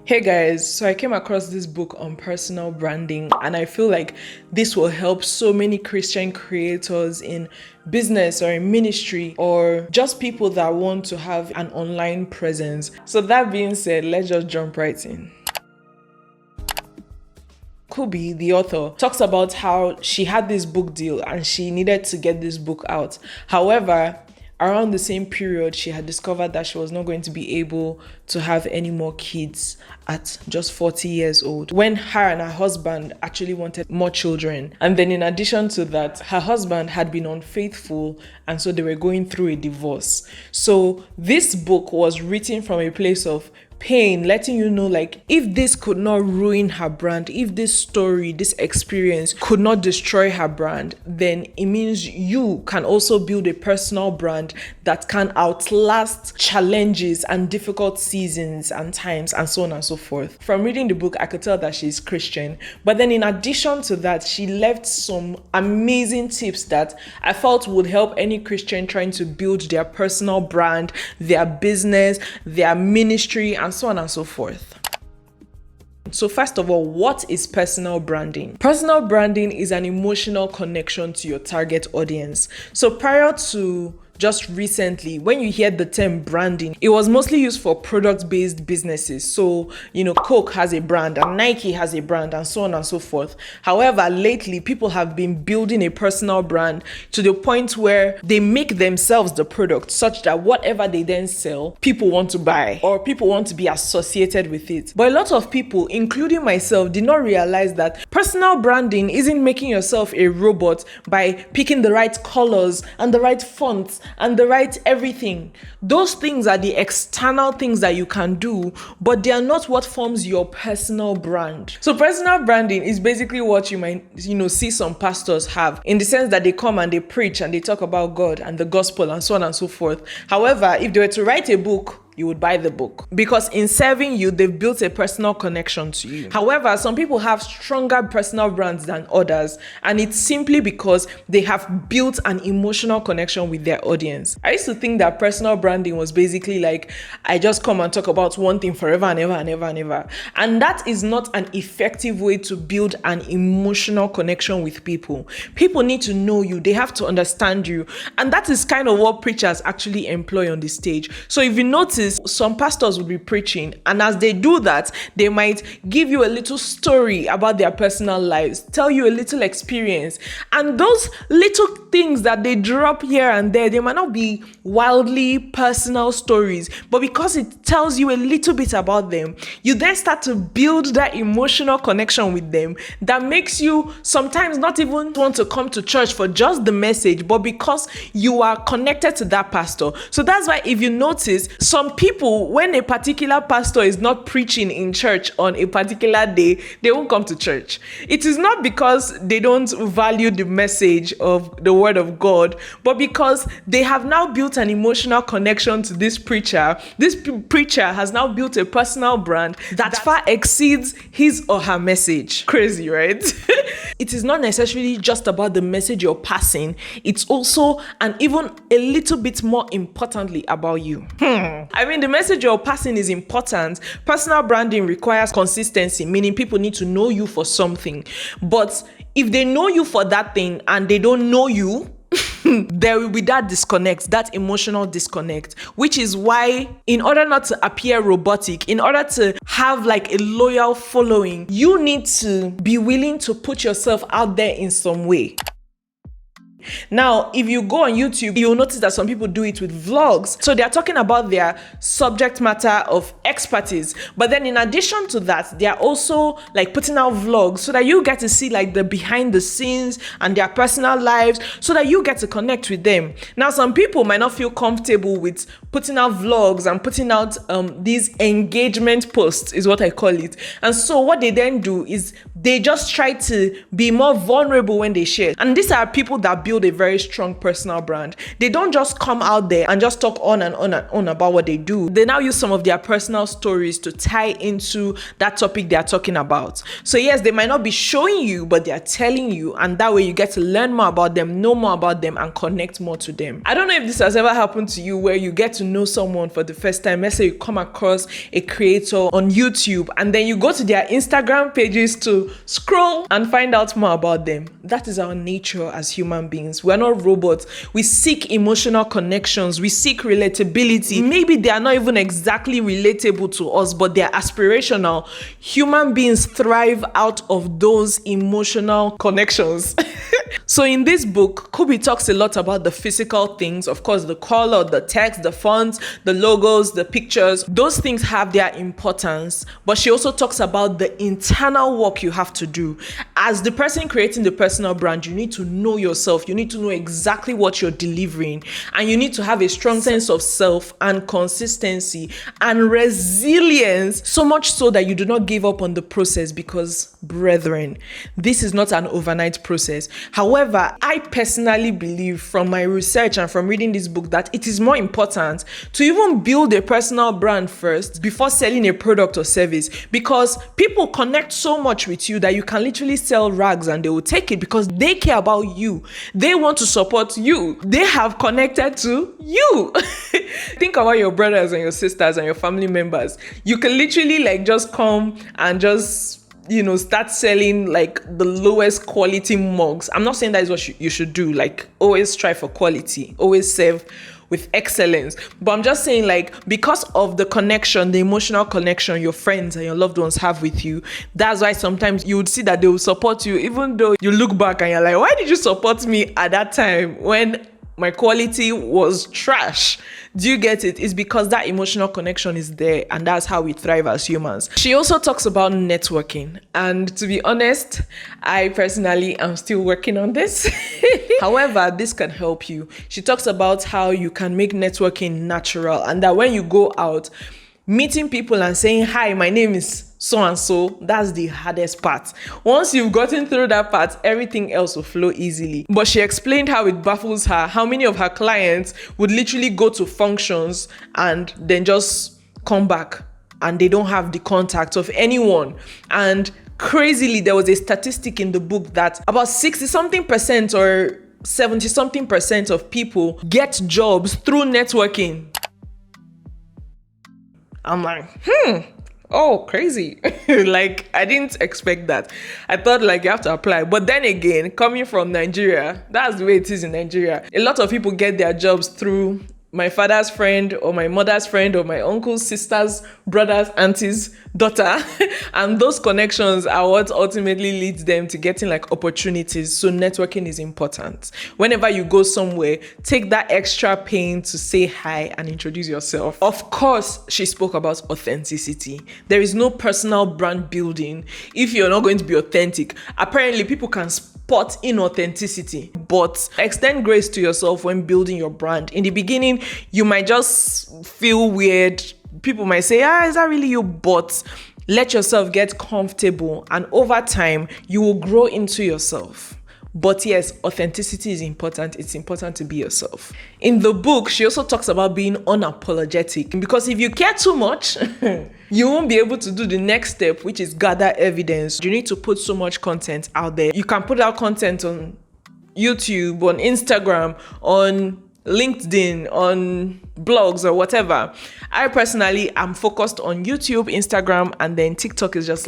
Hey guys, so I came across this book on personal branding, and I feel like this will help so many Christian creators in business or in ministry or just people that want to have an online presence. So that being said, let's just jump right in. Kubi, the author, talks about how she had this book deal and she needed to get this book out. However, around the same period, she had discovered that she was not going to be able to have any more kids at just 40 years old, when her and her husband actually wanted more children. And then in addition to that, her husband had been unfaithful, and so they were going through a divorce. So this book was written from a place of pain, letting you know, like, if this could not ruin her brand, if this story, this experience could not destroy her brand, then it means you can also build a personal brand that can outlast challenges and difficult seasons and times and so on and so forth. From reading the book, I could tell that she's Christian, but then in addition to that, she left some amazing tips that I felt would help any Christian trying to build their personal brand, their business, their ministry, and so on and so forth. So first of all, what is personal branding? Personal branding is an emotional connection to your target audience. So prior to just recently, when you hear the term branding, it was mostly used for product-based businesses. So, Coke has a brand and Nike has a brand and so on and so forth. However, lately, people have been building a personal brand to the point where they make themselves the product, such that whatever they then sell, people want to buy or people want to be associated with it. But a lot of people, including myself, did not realize that personal branding isn't making yourself a robot by picking the right colors and the right fonts and the right everything. Those things are the external things that you can do, but they are not what forms your personal brand. So personal branding is basically what you might, see some pastors have, in the sense that they come and they preach and they talk about God and the gospel and so on and so forth. However, if they were to write a book, you would buy the book, because in serving you, they've built a personal connection to you. However, some people have stronger personal brands than others, and it's simply because they have built an emotional connection with their audience. I used to think that personal branding was basically like, I just come and talk about one thing forever and ever and ever and ever. And that is not an effective way to build an emotional connection with people. People need to know you, they have to understand you. And that is kind of what preachers actually employ on the stage. So if you notice, some pastors will be preaching, and as they do that, they might give you a little story about their personal lives, tell you a little experience, and those little things that they drop here and there, they might not be wildly personal stories, but because it tells you a little bit about them, you then start to build that emotional connection with them that makes you sometimes not even want to come to church for just the message, but because you are connected to that pastor. So that's why if you notice, some people, when a particular pastor is not preaching in church on a particular day, they won't come to church. It is not because they don't value the message of the word of God, but because they have now built an emotional connection to this preacher. This preacher has now built a personal brand that far exceeds his or her message. Crazy, right? It is not necessarily just about the message you're passing. It's also, and even a little bit more importantly, about you. I mean, the message you're passing is important. Personal branding requires consistency, meaning people need to know you for something. But if they know you for that thing and they don't know you, there will be that disconnect, that emotional disconnect, which is why, in order not to appear robotic, in order to have like a loyal following, you need to be willing to put yourself out there in some way. Now, if you go on YouTube, you'll notice that some people do it with vlogs. So they're talking about their subject matter of expertise. But then in addition to that, they're also like putting out vlogs so that you get to see like the behind the scenes and their personal lives, so that you get to connect with them. Now, some people might not feel comfortable with putting out vlogs and putting out these engagement posts, is what I call it. And so what they then do is they just try to be more vulnerable when they share. And these are people that build build a very strong personal brand, they don't just come out there and just talk on and on and on about what they do. They now use some of their personal stories to tie into that topic they are talking about. So yes, they might not be showing you, but they are telling you, and that way you get to learn more about them, know more about them, and connect more to them. I don't know if this has ever happened to you, where you get to know someone for the first time. Let's say you come across a creator on YouTube, and then you go to their Instagram pages to scroll and find out more about them. That is our nature as human beings. We're not robots. We seek emotional connections. We seek relatability. Maybe they are not even exactly relatable to us, but they're aspirational. Human beings thrive out of those emotional connections. So in this book, Kubi talks a lot about the physical things. Of course, the color, the text, the fonts, the logos, the pictures. Those things have their importance. But she also talks about the internal work you have to do. As the person creating the personal brand, you need to know yourself. You need to know exactly what you're delivering. And you need to have a strong sense of self and consistency and resilience. So much so that you do not give up on the process, because, brethren, this is not an overnight process. However, I personally believe from my research and from reading this book that it is more important to even build a personal brand first before selling a product or service, because people connect so much with you that you can literally sell rags and they will take it because they care about you. They want to support you. They have connected to you. Think about your brothers and your sisters and your family members. You can literally just come and just start selling the lowest quality mugs. I'm not saying that is what you should do. Always strive for quality, always serve with excellence. But I'm just saying, because of the connection, the emotional connection your friends and your loved ones have with you, that's why sometimes you would see that they will support you, even though you look back and you're like, why did you support me at that time when my quality was trash? Do you get it? It's because that emotional connection is there, and that's how we thrive as humans. She also talks about networking, and to be honest, I personally am still working on this. However, this can help you. She talks about how you can make networking natural, and that when you go out, meeting people and saying, hi, my name is so and so, that's the hardest part. Once you've gotten through that part, everything else will flow easily. But she explained how it baffles her how many of her clients would literally go to functions and then just come back and they don't have the contact of anyone. And crazily, there was a statistic in the book that about 60-something% or 70-something% of people get jobs through networking. I'm like, oh, crazy. I didn't expect that. I thought you have to apply. But then again, coming from Nigeria, that's the way it is in Nigeria. A lot of people get their jobs through my father's friend or my mother's friend or my uncle's sister's brother's auntie's daughter. And those connections are what ultimately leads them to getting opportunities. So networking is important. Whenever you go somewhere, take that extra pain to say hi and introduce yourself. Of course, she spoke about authenticity. There is no personal brand building if you're not going to be authentic. Apparently, people can spot inauthenticity, but extend grace to yourself when building your brand. In the beginning, you might just feel weird. People might say, is that really you? But let yourself get comfortable, and over time, you will grow into yourself. But yes, authenticity is important. It's important to be yourself. In the book, she also talks about being unapologetic, because if you care too much, you won't be able to do the next step, which is gather evidence. You need to put so much content out there. You can put out content on YouTube, on Instagram, on LinkedIn, on blogs or whatever. I personally am focused on YouTube, Instagram, and then TikTok is just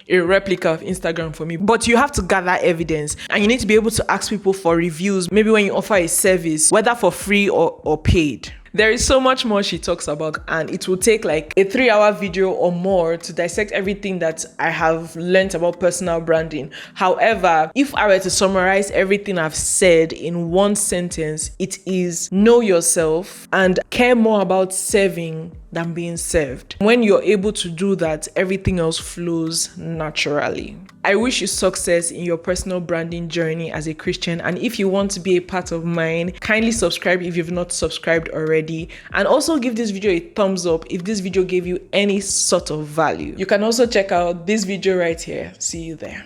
a replica of Instagram for me. But you have to gather evidence, and you need to be able to ask people for reviews, maybe when you offer a service, whether for free or paid. There is so much more she talks about, and it will take a 3-hour video or more to dissect everything that I have learned about personal branding. However, if I were to summarize everything I've said in one sentence, it is know yourself and care more about serving than being served. When you're able to do that, everything else flows naturally. I wish you success in your personal branding journey as a Christian. And if you want to be a part of mine, kindly subscribe if you've not subscribed already. And also give this video a thumbs up if this video gave you any sort of value. You can also check out this video right here. See you there.